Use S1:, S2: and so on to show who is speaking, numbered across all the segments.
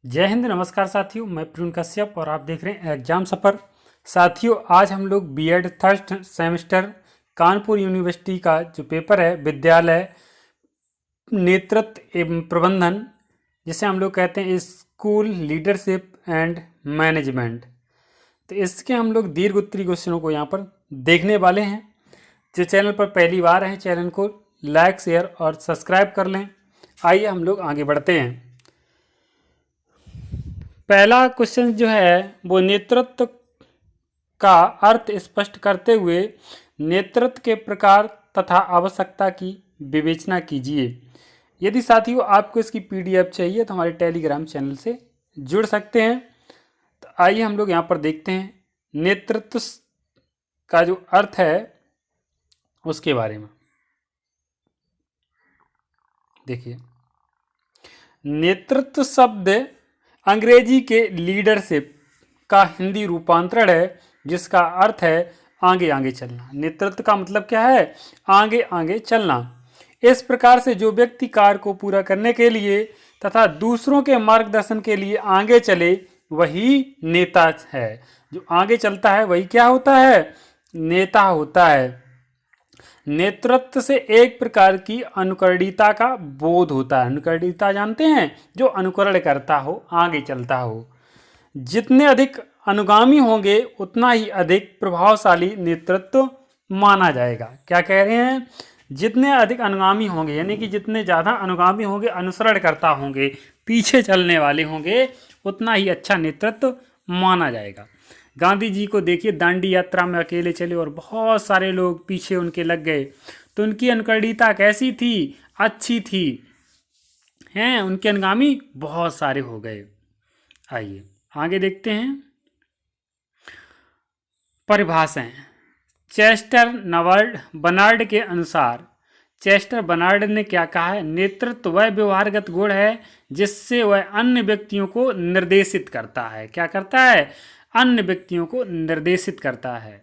S1: जय हिंद। नमस्कार साथियों, मैं प्रवीण कश्यप और आप देख रहे हैं एग्जाम सफर। साथियों, आज हम लोग B Ed third semester Kanpur university का जो पेपर है विद्यालय नेतृत्व एवं प्रबंधन, जिसे हम लोग कहते हैं स्कूल लीडरशिप एंड मैनेजमेंट, तो इसके हम लोग दीर्घ उत्तरीय क्वेश्चनों को यहाँ पर देखने वाले हैं। जो चैनल पर पहली बार है, चैनल को लाइक शेयर और सब्सक्राइब कर लें। आइए हम लोग आगे बढ़ते हैं। पहला क्वेश्चन जो है वो नेतृत्व का अर्थ स्पष्ट करते हुए नेतृत्व के प्रकार तथा आवश्यकता की विवेचना कीजिए। यदि साथियों आपको इसकी पीडीएफ चाहिए तो हमारे टेलीग्राम चैनल से जुड़ सकते हैं। तो आइए हम लोग यहाँ पर देखते हैं नेतृत्व का जो अर्थ है उसके बारे में। देखिए, नेतृत्व शब्द अंग्रेजी के लीडरशिप का हिंदी रूपांतरण है, जिसका अर्थ है आगे आगे चलना। नेतृत्व का मतलब क्या है? आगे आगे चलना। इस प्रकार से जो व्यक्ति कार्य को पूरा करने के लिए तथा दूसरों के मार्गदर्शन के लिए आगे चले वही नेता है। जो आगे चलता है वही क्या होता है? नेता होता है। नेतृत्व से एक प्रकार की अनुकरणीयता का बोध होता है। अनुकरणीयता जानते हैं? जो अनुकरण करता हो, आगे चलता हो। जितने अधिक अनुगामी होंगे उतना ही अधिक प्रभावशाली नेतृत्व माना जाएगा। क्या कह रहे हैं? जितने अधिक अनुगामी होंगे, यानी कि जितने ज़्यादा अनुगामी होंगे, अनुसरण करता होंगे, पीछे चलने वाले होंगे, उतना ही अच्छा नेतृत्व माना जाएगा। गांधी जी को देखिए, दांडी यात्रा में अकेले चले और बहुत सारे लोग पीछे उनके लग गए, तो उनकी अनुकरणीयता कैसी थी? अच्छी थी। हैं, उनके अनुगामी बहुत सारे हो गए। आइए आगे देखते हैं परिभाषाएं। चेस्टर बर्नार्ड के अनुसार, चेस्टर बर्नार्ड ने क्या कहा है? नेतृत्व वह व्यवहारगत गुण है जिससे वह अन्य व्यक्तियों को निर्देशित करता है। क्या करता है? अन्य व्यक्तियों को निर्देशित करता है।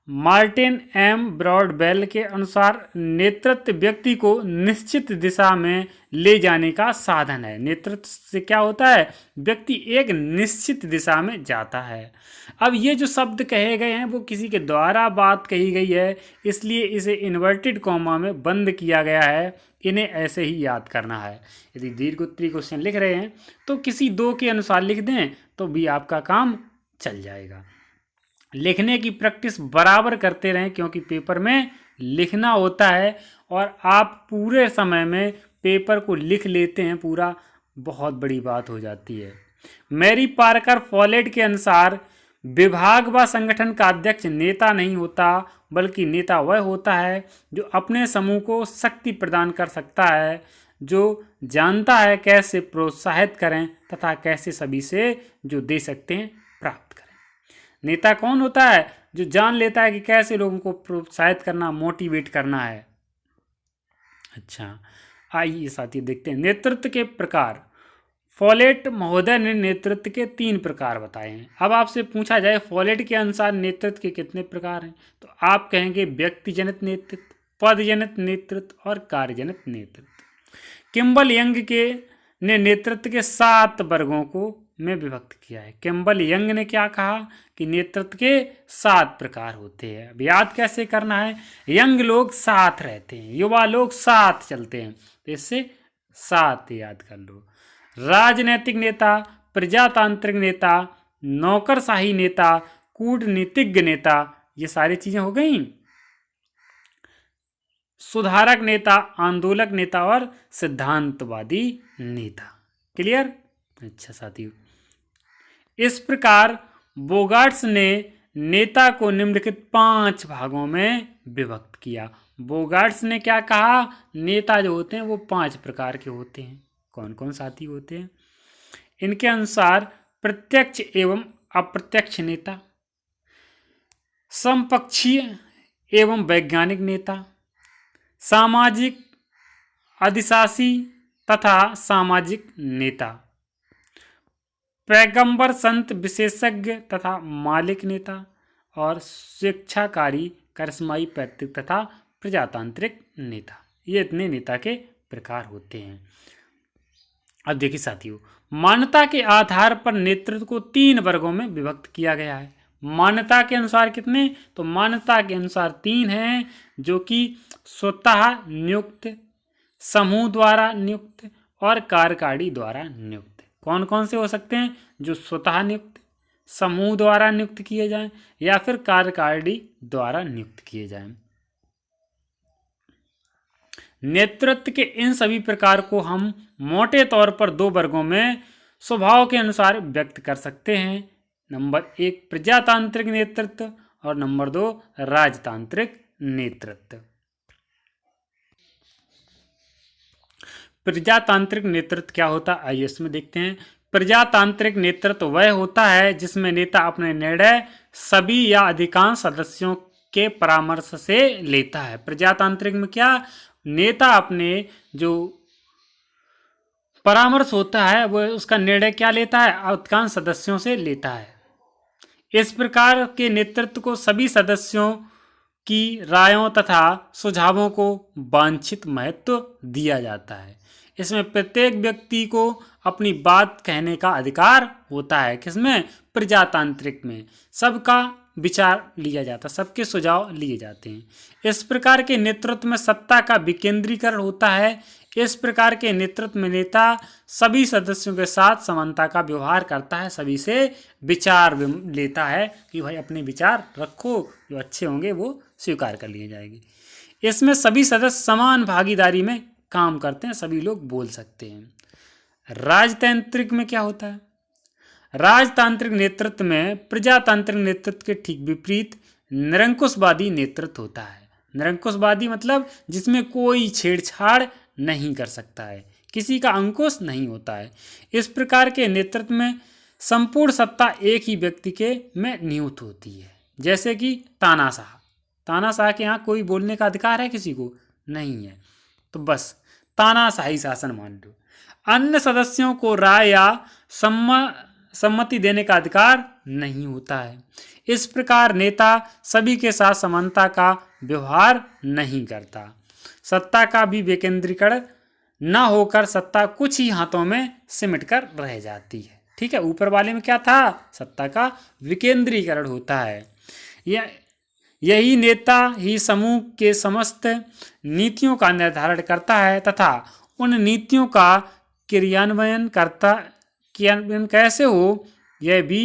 S1: मार्टिन एम ब्रॉडबेल के अनुसार नेतृत्व व्यक्ति को निश्चित दिशा में ले जाने का साधन है। नेतृत्व से क्या होता है? व्यक्ति एक निश्चित दिशा में जाता है। अब ये जो शब्द कहे गए हैं वो किसी के द्वारा बात कही गई है, इसलिए इसे इन्वर्टेड कॉमा में बंद किया गया है। इन्हें ऐसे ही याद करना है। यदि दीर्घ उत्तरीय क्वेश्चन लिख रहे हैं तो किसी दो के अनुसार लिख दें तो भी आपका काम चल जाएगा। लिखने की प्रैक्टिस बराबर करते रहें, क्योंकि पेपर में लिखना होता है और आप पूरे समय में पेपर को लिख लेते हैं पूरा, बहुत बड़ी बात हो जाती है। मैरी पार्कर फॉलेट के अनुसार विभाग व संगठन का अध्यक्ष नेता नहीं होता, बल्कि नेता वह होता है जो अपने समूह को शक्ति प्रदान कर सकता है, जो जानता है कैसे प्रोत्साहित करें तथा कैसे सभी से जो दे सकते हैं प्राप्त करें। नेता कौन होता है? जो जान लेता है कि कैसे लोगों को प्रोत्साहित करना, मोटिवेट करना है। अच्छा, आइए साथी देखते हैं नेतृत्व के प्रकार। फॉलेट महोदय ने नेतृत्व के 3 प्रकार बताए हैं। अब आपसे पूछा जाए फॉलेट के अनुसार नेतृत्व के कितने प्रकार हैं, तो आप कहेंगे व्यक्ति जनित नेतृत्व, पद जनित नेतृत्व और कार्य जनित नेतृत्व। किम्बल यंग के ने नेतृत्व के 7 वर्गों को में विभक्त किया है। किम्बल यंग ने क्या कहा कि नेतृत्व के 7 प्रकार होते हैं। अब याद कैसे करना है? यंग लोग साथ रहते हैं, युवा लोग साथ चलते हैं, तो इससे 7 याद कर लो। राजनैतिक नेता, प्रजातांत्रिक नेता, नौकरशाही नेता, कूटनीतिज्ञ नेता, ये सारी चीजें हो गई। सुधारक नेता, आंदोलक नेता और सिद्धांतवादी नेता। क्लियर? अच्छा साथियों, इस प्रकार बोगार्ट्स ने नेता को निम्नलिखित 5 भागों में विभक्त किया। बोगार्ट्स ने क्या कहा? नेता जो होते हैं वो 5 प्रकार के होते हैं। कौन कौन साथी होते हैं? इनके अनुसार प्रत्यक्ष एवं अप्रत्यक्ष नेता, समपक्षीय एवं वैज्ञानिक नेता, सामाजिक अधिशासी तथा सामाजिक नेता, पैगंबर संत विशेषज्ञ तथा मालिक नेता, और स्वेच्छाकारी करिश्माई पैतृक तथा प्रजातांत्रिक नेता। ये इतने नेता के प्रकार होते हैं। अब देखिए साथियों, मान्यता के आधार पर नेतृत्व को 3 वर्गों में विभक्त किया गया है। मान्यता के अनुसार कितने? तो मान्यता के अनुसार 3 हैं, जो कि स्वतः नियुक्त, समूह द्वारा नियुक्त और कार्यकारिणी द्वारा नियुक्त। कौन कौन से हो सकते हैं? जो स्वतः नियुक्त, समूह द्वारा नियुक्त किए जाएं या फिर कार्यकारिणी द्वारा नियुक्त किए जाएं। नेतृत्व के इन सभी प्रकार को हम मोटे तौर पर 2 वर्गों में स्वभाव के अनुसार व्यक्त कर सकते हैं। नंबर 1 प्रजातांत्रिक नेतृत्व और नंबर 2 राजतांत्रिक नेतृत्व। प्रजातांत्रिक नेतृत्व क्या होता है, आइए इसमें देखते हैं। प्रजातांत्रिक नेतृत्व वह होता है जिसमें नेता अपने निर्णय सभी या अधिकांश सदस्यों के परामर्श से लेता है। प्रजातांत्रिक में क्या, नेता अपने जो परामर्श होता है वह उसका निर्णय क्या लेता है, अधिकांश सदस्यों से लेता है। इस प्रकार के नेतृत्व को सभी सदस्यों की रायों तथा सुझावों को वांछित महत्व दिया जाता है। इसमें प्रत्येक व्यक्ति को अपनी बात कहने का अधिकार होता है। किसमें? प्रजातांत्रिक में सबका विचार लिया जाता है, सबके सुझाव लिए जाते हैं। इस प्रकार के नेतृत्व में सत्ता का विकेंद्रीकरण होता है। इस प्रकार के नेतृत्व में नेता सभी सदस्यों के साथ समानता का व्यवहार करता है, सभी से विचार लेता है कि भाई अपने विचार रखो, जो अच्छे होंगे वो स्वीकार कर लिए जाएंगे। इसमें सभी सदस्य समान भागीदारी में काम करते हैं, सभी लोग बोल सकते हैं। राजतांत्रिक में क्या होता है? राजतांत्रिक नेतृत्व में प्रजातांत्रिक नेतृत्व के ठीक विपरीत निरंकुशवादी नेतृत्व होता है। निरंकुशवादी मतलब जिसमें कोई छेड़छाड़ नहीं कर सकता है, किसी का अंकुश नहीं होता है। इस प्रकार के नेतृत्व में संपूर्ण सत्ता एक ही व्यक्ति के में नियुक्त होती है। जैसे कि तानाशाह, तानाशाह के यहाँ कोई बोलने का अधिकार है किसी को? नहीं है, तो बस तानाशाही शासन मान लो। अन्य सदस्यों को राय या सम्मति देने का अधिकार नहीं होता है। इस प्रकार नेता सभी के साथ समानता का व्यवहार नहीं करता। सत्ता का भी विकेंद्रीकरण न होकर सत्ता कुछ ही हाथों में सिमट कर रह जाती है। ठीक है, ऊपर वाले में क्या था? सत्ता का विकेंद्रीकरण होता है। यही नेता ही समूह के समस्त नीतियों का निर्धारण करता है तथा उन नीतियों का क्रियान्वयन कैसे हो यह भी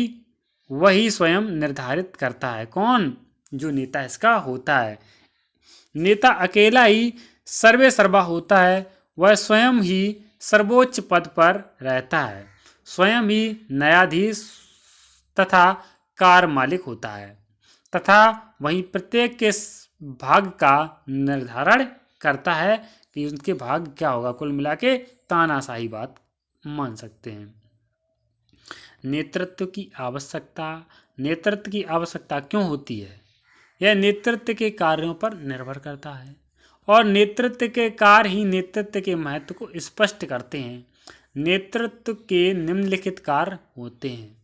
S1: वही स्वयं निर्धारित करता है। कौन? जो नेता इसका होता है। नेता अकेला ही सर्वे सर्वा होता है, वह स्वयं ही सर्वोच्च पद पर रहता है, स्वयं ही न्यायाधीश तथा कार मालिक होता है तथा वहीं प्रत्येक के भाग का निर्धारण करता है कि उनके भाग क्या होगा। कुल मिला के तानाशाही बात मान सकते हैं। नेतृत्व की आवश्यकता क्यों होती है? यह नेतृत्व के कार्यों पर निर्भर करता है और नेतृत्व के कार्य ही नेतृत्व के महत्व को स्पष्ट करते हैं। नेतृत्व के निम्नलिखित कार्य होते हैं।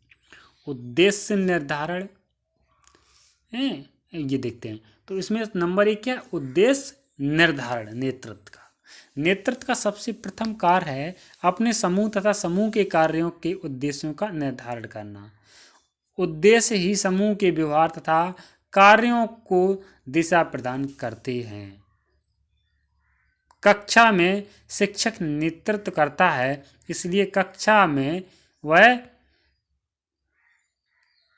S1: उद्देश्य निर्धारण है, ये देखते हैं। तो इसमें नंबर 1 क्या? उद्देश्य निर्धारण। नेतृत्व का सबसे प्रथम कार्य है अपने समूह तथा समूह के कार्यों के उद्देश्यों का निर्धारण करना। उद्देश्य ही समूह के व्यवहार तथा कार्यों को दिशा प्रदान करते हैं। कक्षा में शिक्षक नेतृत्व करता है, इसलिए कक्षा में वह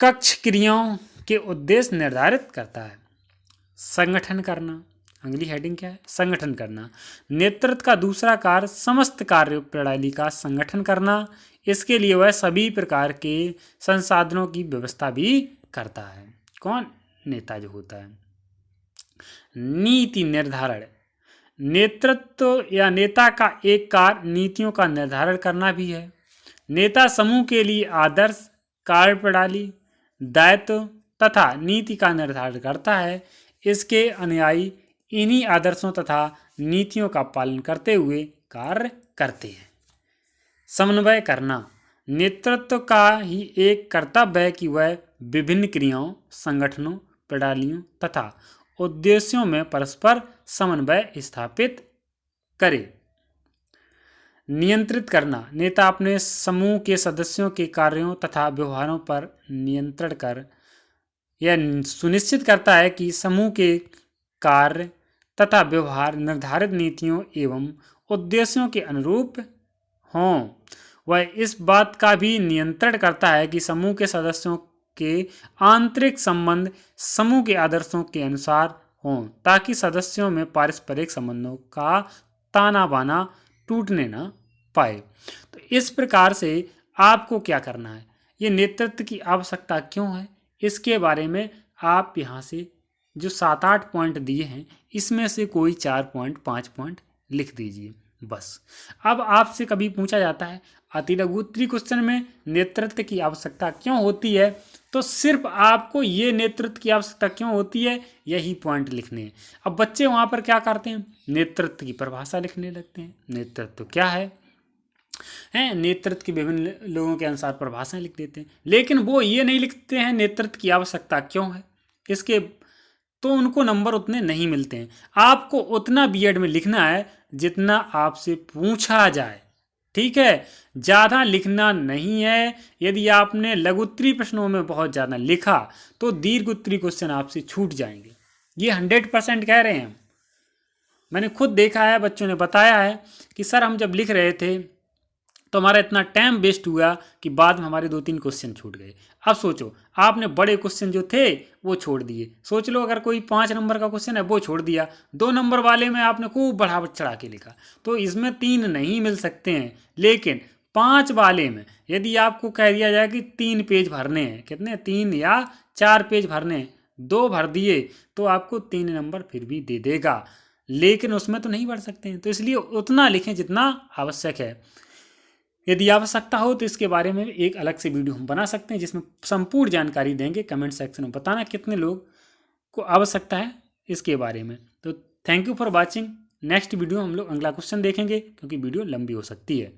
S1: कक्ष क्रियाओं के उद्देश्य निर्धारित करता है। संगठन करना, अगली हेडिंग क्या है? संगठन करना। नेतृत्व का दूसरा कार्य समस्त कार्य प्रणाली का संगठन करना। इसके लिए वह सभी प्रकार के संसाधनों की व्यवस्था भी करता है। कौन? नेता जो होता है। नीति निर्धारण। नेतृत्व या नेता का एक कार्य नीतियों का निर्धारण करना भी है। नेता समूह के लिए आदर्श, कार्य प्रणाली, दायित्व तथा नीति का निर्धारण करता है। इसके अनुयायी इन्हीं आदर्शों तथा नीतियों का पालन करते हुए कार्य करते हैं। समन्वय करना। नेतृत्व का ही एक कर्तव्य है कि वह विभिन्न क्रियाओं, संगठनों, प्रणालियों तथा उद्देश्यों में परस्पर समन्वय स्थापित करे। नियंत्रित करना, नेता अपने समूह के सदस्यों के कार्यों तथा व्यवहारों पर नियंत्रण कर यह सुनिश्चित करता है कि समूह के कार्य तथा व्यवहार निर्धारित नीतियों एवं उद्देश्यों के अनुरूप हों। वह इस बात का भी नियंत्रण करता है कि समूह के सदस्यों के आंतरिक संबंध समूह के आदर्शों के अनुसार हों, ताकि सदस्यों में पारस्परिक संबंधों का ताना बाना टूटने न पाए। तो इस प्रकार से आपको क्या करना है, ये नेतृत्व की आवश्यकता क्यों है, इसके बारे में आप यहाँ से जो 7-8 पॉइंट दिए हैं इसमें से कोई 4 पॉइंट 5 पॉइंट लिख दीजिए बस। अब आपसे कभी पूछा जाता है अति लघु उत्तरीय क्वेश्चन में नेतृत्व की आवश्यकता क्यों होती है, तो सिर्फ आपको ये नेतृत्व की आवश्यकता क्यों होती है यही पॉइंट लिखने हैं। अब बच्चे वहाँ पर क्या करते हैं, नेतृत्व की परिभाषा लिखने लगते हैं, नेतृत्व क्या है, नेतृत्व के विभिन्न लोगों के अनुसार परिभाषाएं लिख देते हैं, लेकिन वो ये नहीं लिखते हैं नेतृत्व की आवश्यकता क्यों है, इसके तो उनको नंबर उतने नहीं मिलते हैं। आपको उतना बीएड में लिखना है जितना आपसे पूछा जाए, ठीक है, ज़्यादा लिखना नहीं है। यदि आपने लघु उत्तरीय प्रश्नों में बहुत ज़्यादा लिखा तो दीर्घ उत्तरीय क्वेश्चन आपसे छूट जाएंगे, ये 100% कह रहे हैं। मैंने खुद देखा है, बच्चों ने बताया है कि सर हम जब लिख रहे थे तो हमारा इतना टाइम वेस्ट हुआ कि बाद में हमारे 2-3 क्वेश्चन छूट गए। अब सोचो आपने बड़े क्वेश्चन जो थे वो छोड़ दिए, सोच लो अगर कोई 5 नंबर का क्वेश्चन है वो छोड़ दिया, 2 नंबर वाले में आपने खूब बढ़ा चढ़ा के लिखा, तो इसमें 3 नहीं मिल सकते हैं। लेकिन 5 वाले में यदि आपको कह दिया जाए कि 3 पेज भरने हैं, कितने 3 या 4 पेज भरने हैं, 2 भर दिए तो आपको 3 नंबर फिर भी दे देगा, लेकिन उसमें तो नहीं बढ़ सकते हैं। तो इसलिए उतना लिखें जितना आवश्यक है। यदि आवश्यकता हो तो इसके बारे में एक अलग से वीडियो हम बना सकते हैं जिसमें संपूर्ण जानकारी देंगे। कमेंट सेक्शन में बताना कितने लोग को आवश्यकता है इसके बारे में। तो thank you for watching. Next video हम लोग अगला क्वेश्चन देखेंगे क्योंकि वीडियो लंबी हो सकती है।